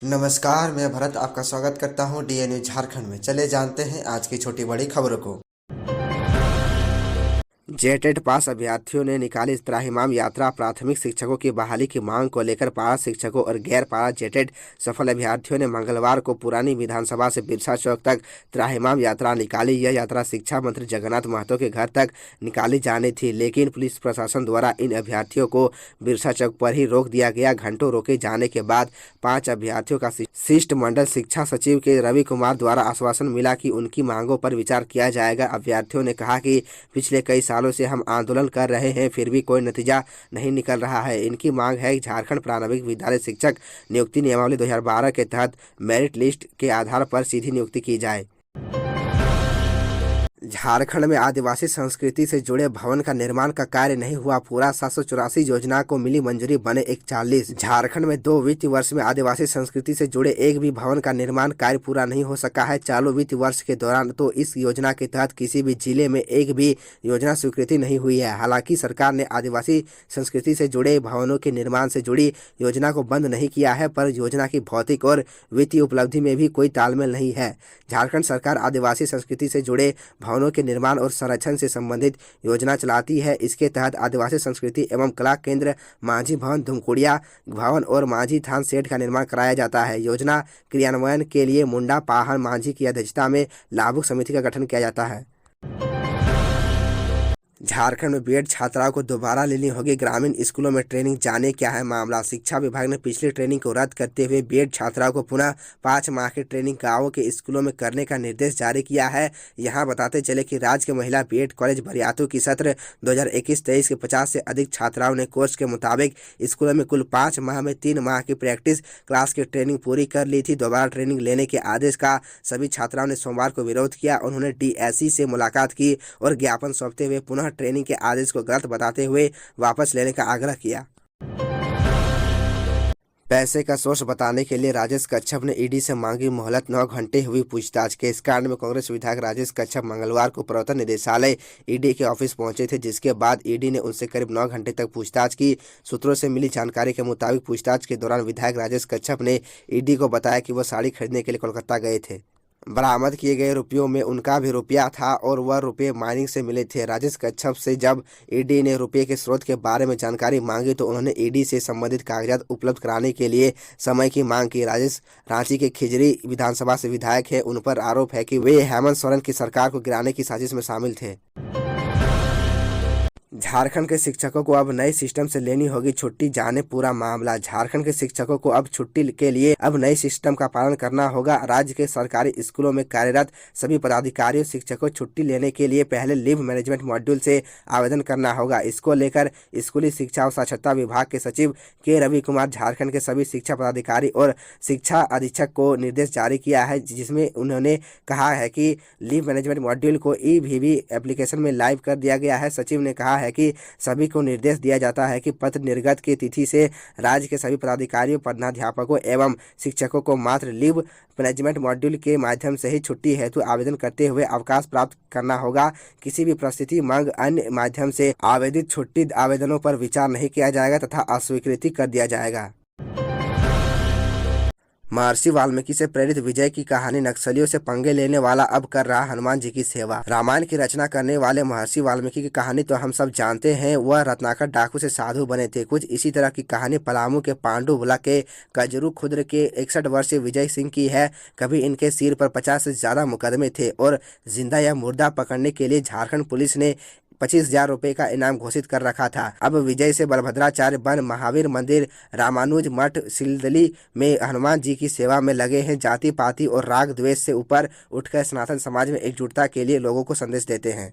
नमस्कार, मैं भरत आपका स्वागत करता हूँ डीएनयू झारखंड में। चले जानते हैं आज की छोटी बड़ी खबरों को। जेटेट पास अभ्यर्थियों ने निकाली त्राहिमाम यात्रा। प्राथमिक शिक्षकों की बहाली की मांग को लेकर पारा शिक्षकों और गैर पारा जेटेट सफल अभ्यर्थियों ने मंगलवार को पुरानी विधानसभा से बिरसा चौक तक त्राहिमाम यात्रा निकाली। यह यात्रा शिक्षा मंत्री जगन्नाथ महतो के घर तक निकाली जानी थी, लेकिन पुलिस प्रशासन द्वारा इन अभ्यर्थियों को बिरसा चौक पर ही रोक दिया गया। घंटों रोके जाने के बाद 5 अभ्यर्थियों का शिष्टमंडल शिक्षा सचिव के रवि कुमार द्वारा आश्वासन मिला कि उनकी मांगों पर विचार किया जाएगा। अभ्यर्थियों ने कहा कि पिछले कई सालों से हम आंदोलन कर रहे हैं, फिर भी कोई नतीजा नहीं निकल रहा है। इनकी मांग है झारखंड प्रारंभिक विद्यालय शिक्षक नियुक्ति नियमावली 2012 के तहत मेरिट लिस्ट के आधार पर सीधी नियुक्ति की जाए। झारखंड में आदिवासी संस्कृति से जुड़े भवन का निर्माण का कार्य नहीं हुआ पूरा। 784 योजना को मिली मंजूरी, बने 41। झारखंड में 2 वित्तीय वर्ष में आदिवासी संस्कृति से जुड़े एक भी भवन का निर्माण कार्य पूरा नहीं हो सका है। चालू वित्तीय वर्ष के दौरान तो इस योजना के तहत किसी भी जिले में एक भी योजना स्वीकृति नहीं हुई है। हालांकि सरकार ने आदिवासी संस्कृति से जुड़े भवनों के निर्माण से जुड़ी योजना को बंद नहीं किया है, पर योजना की भौतिक और वित्तीय उपलब्धि में भी कोई तालमेल नहीं है। झारखंड सरकार आदिवासी संस्कृति से जुड़े भवनों के निर्माण और संरक्षण से संबंधित योजना चलाती है। इसके तहत आदिवासी संस्कृति एवं कला केंद्र, माझी भवन, धुमकुड़िया भवन और माझी थान सेठ का निर्माण कराया जाता है। योजना क्रियान्वयन के लिए मुंडा पाहन माझी की अध्यक्षता में लाभुक समिति का गठन किया जाता है। झारखंड में बीएड छात्राओं को दोबारा लेनी होगी ग्रामीण स्कूलों में ट्रेनिंग। जाने क्या है मामला। शिक्षा विभाग ने पिछली ट्रेनिंग को रद्द करते हुए बीएड छात्राओं को पुनः 5 माह की ट्रेनिंग गांवों के स्कूलों में करने का निर्देश जारी किया है। यहां बताते चले कि राज्य के महिला बीएड कॉलेज बरियातू की सत्र 2021-23 के 50 से अधिक छात्राओं ने कोर्स के मुताबिक स्कूलों में कुल 5 माह में 3 माह की प्रैक्टिस क्लास की ट्रेनिंग पूरी कर ली थी। दोबारा ट्रेनिंग लेने के आदेश का सभी छात्राओं ने सोमवार को विरोध किया। उन्होंने डीएसई से मुलाकात की और ज्ञापन सौंपते हुए पुनः ट्रेनिंग के आदेश को गलत बताते हुए वापस लेने का आग्रह किया। पैसे का सोर्स बताने के लिए राजेश कच्छप ने ईडी से मांगी मोहलत। 9 घंटे हुई पूछताछ। के इस कांड में कांग्रेस विधायक राजेश कच्छप मंगलवार को प्रवर्तन निदेशालय ईडी के ऑफिस पहुंचे थे, जिसके बाद ईडी ने उनसे करीब 9 घंटे तक पूछताछ की। सूत्रों से मिली जानकारी के मुताबिक पूछताछ के दौरान विधायक राजेश कच्छप ने ईडी को बताया कि वह साड़ी खरीदने के लिए कोलकाता गए थे। बरामद किए गए रुपयों में उनका भी रुपया था और वह रुपये माइनिंग से मिले थे। राजेश कच्छप से जब ईडी ने रुपये के स्रोत के बारे में जानकारी मांगी तो उन्होंने ईडी से संबंधित कागजात उपलब्ध कराने के लिए समय की मांग की। राजेश रांची के खिजरी विधानसभा से विधायक है। उन पर आरोप है कि वे हेमंत सोरेन की सरकार को गिराने की साजिश में शामिल थे। झारखंड के शिक्षकों को अब नए सिस्टम से लेनी होगी छुट्टी, जाने पूरा मामला। झारखंड के शिक्षकों को अब छुट्टी के लिए अब नए सिस्टम का पालन करना होगा। राज्य के सरकारी स्कूलों में कार्यरत सभी पदाधिकारियों शिक्षकों छुट्टी लेने के लिए पहले लीव मैनेजमेंट मॉड्यूल से आवेदन करना होगा। इसको लेकर स्कूली शिक्षा और साक्षरता विभाग के सचिव के रवि कुमार झारखंड के सभी शिक्षा पदाधिकारी और शिक्षा अधीक्षक को निर्देश जारी किया है, जिसमें उन्होंने कहा है कि लीव मैनेजमेंट मॉड्यूल को ईवीवी एप्लीकेशन में लाइव कर दिया गया है। सचिव ने कहा है कि सभी को निर्देश दिया जाता है कि पत्र निर्गत की तिथि से राज्य के सभी पदाधिकारियों, प्रधानाध्यापकों एवं शिक्षकों को मात्र लीव मैनेजमेंट मॉड्यूल के माध्यम से ही छुट्टी हेतु आवेदन करते हुए अवकाश प्राप्त करना होगा। किसी भी परिस्थिति मंग अन्य माध्यम से आवेदित छुट्टी आवेदनों पर विचार नहीं किया जाएगा तथा अस्वीकृति कर दिया जाएगा। महर्षि वाल्मीकि से प्रेरित विजय की कहानी। नक्सलियों से पंगे लेने वाला अब कर रहा हनुमान जी की सेवा। रामायण की रचना करने वाले महर्षि वाल्मीकि की कहानी तो हम सब जानते हैं। वह रत्नाकर डाकू से साधु बने थे। कुछ इसी तरह की कहानी पलामू के पांडु ब्लॉक के कजरू खुर्द के 61 वर्षीय विजय सिंह की है। कभी इनके सिर पर 50 से ज्यादा मुकदमे थे और जिंदा या मुर्दा पकड़ने के लिए झारखंड पुलिस ने 25,000 रुपये का इनाम घोषित कर रखा था। अब विजय से बलभद्राचार्य वन, महावीर मंदिर, रामानुज मठ, सिलदली में हनुमान जी की सेवा में लगे हैं। जाति पाति और राग द्वेष से ऊपर उठकर सनातन समाज में एकजुटता के लिए लोगों को संदेश देते हैं।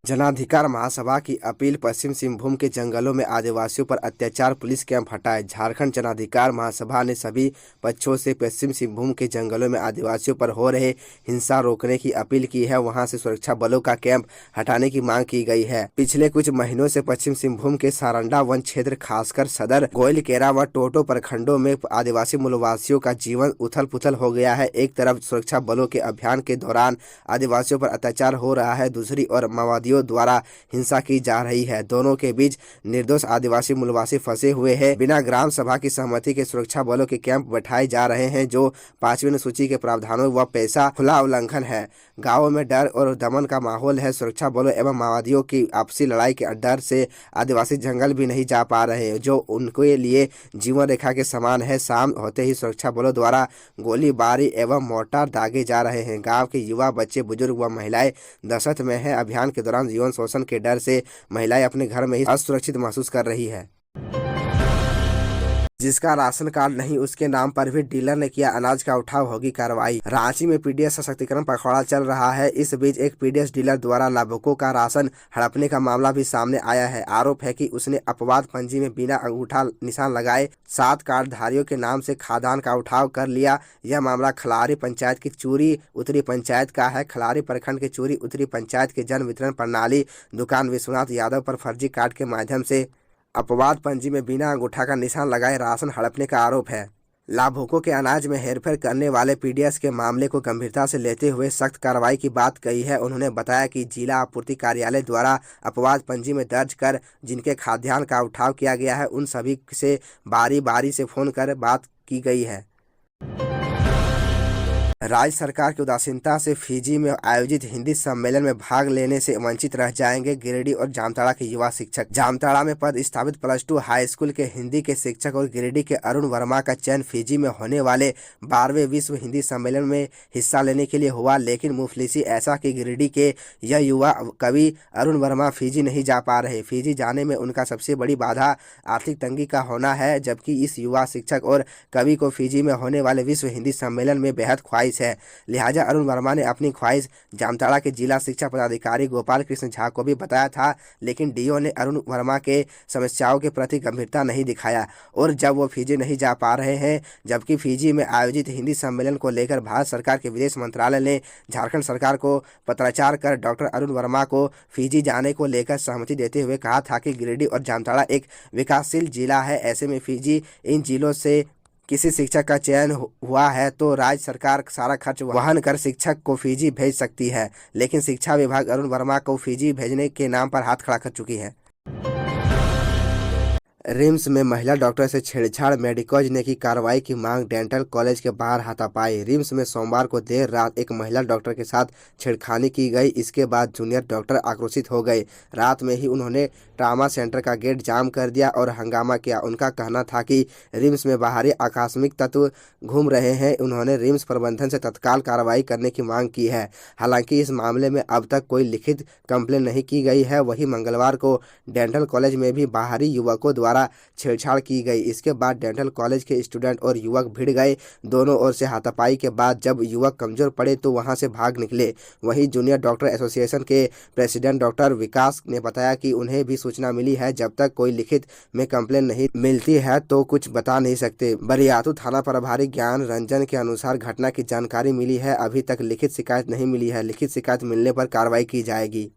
जनाधिकार महासभा की अपील। पश्चिम सिंहभूम के जंगलों में आदिवासियों पर अत्याचार, पुलिस कैंप हटाए। झारखंड जनाधिकार महासभा ने सभी पक्षों से पश्चिम सिंहभूम के जंगलों में आदिवासियों पर हो रहे हिंसा रोकने की अपील की है। वहां से सुरक्षा बलों का कैंप हटाने की मांग की गई है। पिछले कुछ महीनों से पश्चिम सिंहभूम के सारंडा वन क्षेत्र, खासकर सदर, गोइलकेरा व टोटो प्रखंडों में आदिवासी मूलवासियों का जीवन उथल पुथल हो गया है। एक तरफ सुरक्षा बलों के अभियान के दौरान आदिवासियों पर अत्याचार हो रहा है, दूसरी ओर माओवादियों माओवादियों द्वारा हिंसा की जा रही है। दोनों के बीच निर्दोष आदिवासी मूलवासी फंसे हुए हैं। बिना ग्राम सभा की सहमति के सुरक्षा बलों के कैंप बैठाए जा रहे हैं, जो 5वीं अनुसूची के प्रावधानों व पैसा खुला उल्लंघन है। गाँवों में डर और दमन का माहौल है। सुरक्षा बलों एवं माओवादियों की आपसी लड़ाई के डर से आदिवासी जंगल भी नहीं जा पा रहे, जो उनके लिए जीवन रेखा के समान है। शाम होते ही सुरक्षा बलों द्वारा गोलीबारी एवं मोर्टार दागे जा रहे हैं। गांव के युवा, बच्चे, बुजुर्ग व महिलाएं दहशत में हैं। अभियान के दौरान यौन शोषण के डर से महिलाएं अपने घर में ही असुरक्षित महसूस कर रही है। जिसका राशन कार्ड नहीं, उसके नाम पर भी डीलर ने किया अनाज का उठाव, होगी कार्रवाई। रांची में पीडीएस सशक्तिकरण पखवाड़ा चल रहा है। इस बीच एक पीडीएस डीलर द्वारा लाभुकों का राशन हड़पने का मामला भी सामने आया है। आरोप है कि उसने अपवाद पंजी में बिना अंगूठा निशान लगाए 7 कार्डधारियों के नाम से खाद्यान्न का उठाव कर लिया। यह मामला खलारी पंचायत की चूरी उत्तरी पंचायत का है। खलारी प्रखंड के चूरी उत्तरी पंचायत के जन वितरण प्रणाली दुकान विश्वनाथ यादव पर फर्जी कार्ड के माध्यम से अपवाद पंजी में बिना अंगूठा का निशान लगाए राशन हड़पने का आरोप है। लाभुकों के अनाज में हेरफेर करने वाले पीडीएस के मामले को गंभीरता से लेते हुए सख्त कार्रवाई की बात कही है। उन्होंने बताया कि जिला आपूर्ति कार्यालय द्वारा अपवाद पंजी में दर्ज कर जिनके खाद्यान्न का उठाव किया गया है, उन सभी से बारी बारी से फोन कर बात की गई है। राज्य सरकार की उदासीनता से फिजी में आयोजित हिंदी सम्मेलन में भाग लेने से वंचित रह जाएंगे गिरिडीह और जामताड़ा के युवा शिक्षक। जामताड़ा में पद स्थापित +2 हाई स्कूल के हिंदी के शिक्षक और गिरिडीह के अरुण वर्मा का चयन फिजी में होने वाले 12वें विश्व हिंदी सम्मेलन में हिस्सा लेने के लिए हुआ, लेकिन मुफलिसी ऐसा कि गिरिडीह के यह युवा कवि अरुण वर्मा फिजी नहीं जा पा रहे। फिजी जाने में उनका सबसे बड़ी बाधा आर्थिक तंगी का होना है, जबकि इस युवा शिक्षक और कवि को फिजी में होने वाले विश्व हिंदी सम्मेलन में बेहद ख्वाहिश है। लिहाजा अरुण वर्मा ने अपनी ख्वाहिश जामताड़ा के जिला शिक्षा पदाधिकारी गोपाल कृष्ण झा को भी बताया था, लेकिन डीओ ने अरुण वर्मा के समस्याओं के प्रति गंभीरता नहीं दिखाया। और जब वो फिजी नहीं जा पा रहे हैं, जबकि फिजी में आयोजित हिंदी सम्मेलन को लेकर भारत सरकार के विदेश मंत्रालय ने झारखंड सरकार को पत्राचार कर डॉक्टर अरुण वर्मा को फिजी जाने को लेकर सहमति देते हुए कहा था कि गिरिडीह और जामताड़ा एक विकासशील जिला है। ऐसे में फिजी इन जिलों से किसी शिक्षक का चयन हुआ है तो राज्य सरकार सारा खर्च वहन कर शिक्षक को फिजी भेज सकती है, लेकिन शिक्षा विभाग अरुण वर्मा को फिजी भेजने के नाम पर हाथ खड़ा कर चुकी है। रिम्स में महिला डॉक्टर से छेड़छाड़, मेडिकोज ने की कार्रवाई की मांग, डेंटल कॉलेज के बाहर हाथापाई। रिम्स में सोमवार को देर रात एक महिला डॉक्टर के साथ छेड़खानी की गई। इसके बाद जूनियर डॉक्टर आक्रोशित हो गए। रात में ही उन्होंने ट्रामा सेंटर का गेट जाम कर दिया और हंगामा किया। उनका कहना था कि रिम्स में बाहरी आकस्मिक तत्व घूम रहे हैं। उन्होंने रिम्स प्रबंधन से तत्काल कार्रवाई करने की मांग की है। हालांकि इस मामले में अब तक कोई लिखित कंप्लेन नहीं की गई है। वहीं मंगलवार को डेंटल कॉलेज में भी बाहरी युवकों द्वारा छेड़छाड़ की गई। इसके बाद डेंटल कॉलेज के स्टूडेंट और युवक भिड़ गए। दोनों ओर से हाथापाई के बाद जब युवक कमजोर पड़े तो वहां से भाग निकले। वहीं जूनियर डॉक्टर एसोसिएशन के प्रेसिडेंट डॉक्टर विकास ने बताया कि उन्हें भी सूचना मिली है, जब तक कोई लिखित में कंप्लेन नहीं मिलती है तो कुछ बता नहीं सकते। बरियातू थाना प्रभारी ज्ञान रंजन के अनुसार घटना की जानकारी मिली है, अभी तक लिखित शिकायत नहीं मिली है। लिखित शिकायत मिलने पर कार्रवाई की जाएगी।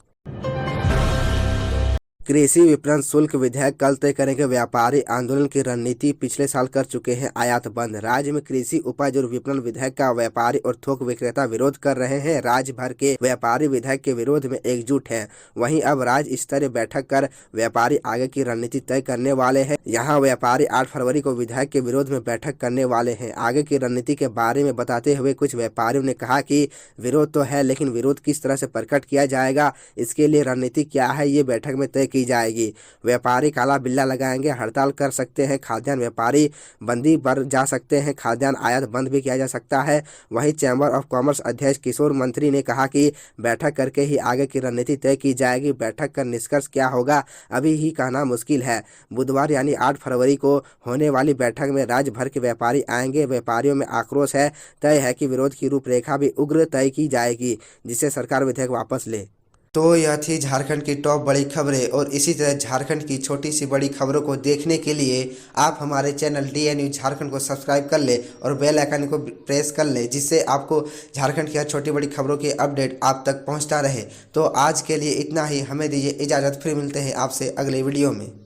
कृषि विपणन शुल्क विधेयक कल तय करेंगे व्यापारी। आंदोलन की रणनीति पिछले साल कर चुके हैं आयात बंद। राज्य में कृषि उपज और विपणन विधेयक का व्यापारी और थोक विक्रेता विरोध कर रहे हैं। राज्य भर के व्यापारी विधेयक के विरोध में एकजुट हैं। वहीं अब राज्य स्तरीय बैठक कर व्यापारी आगे की रणनीति तय करने वाले हैं। यहाँ व्यापारी 8 फरवरी को विधेयक के विरोध में बैठक करने वाले हैं। आगे की रणनीति के बारे में बताते हुए कुछ व्यापारियों ने कहा कि विरोध तो है, लेकिन विरोध किस तरह से प्रकट किया जाएगा, इसके लिए रणनीति क्या है, ये बैठक में तय की जाएगी। व्यापारी काला बिल्ला लगाएंगे, हड़ताल कर सकते हैं। खाद्यान्न व्यापारी बंदी पर जा सकते हैं। खाद्यान्न आयात बंद भी किया जा सकता है। वहीं चैम्बर ऑफ कॉमर्स अध्यक्ष किशोर मंत्री ने कहा कि बैठक करके ही आगे की रणनीति तय की जाएगी। बैठक का निष्कर्ष क्या होगा अभी ही कहना मुश्किल है। बुधवार यानी 8 फरवरी को होने वाली बैठक में राज्य भर के व्यापारी आएंगे। व्यापारियों में आक्रोश है। तय है कि विरोध की रूपरेखा भी उग्र तय की जाएगी, जिससे सरकार विधेयक वापस ले। तो यह थी झारखंड की टॉप बड़ी खबरें, और इसी तरह झारखंड की छोटी सी बड़ी खबरों को देखने के लिए आप हमारे चैनल DN न्यूज़ झारखंड को सब्सक्राइब कर ले और बेल आइकन को प्रेस कर ले, जिससे आपको झारखंड की हर छोटी बड़ी खबरों की अपडेट आप तक पहुंचता रहे। तो आज के लिए इतना ही, हमें दीजिए इजाज़त, फिर मिलते हैं आपसे अगले वीडियो में।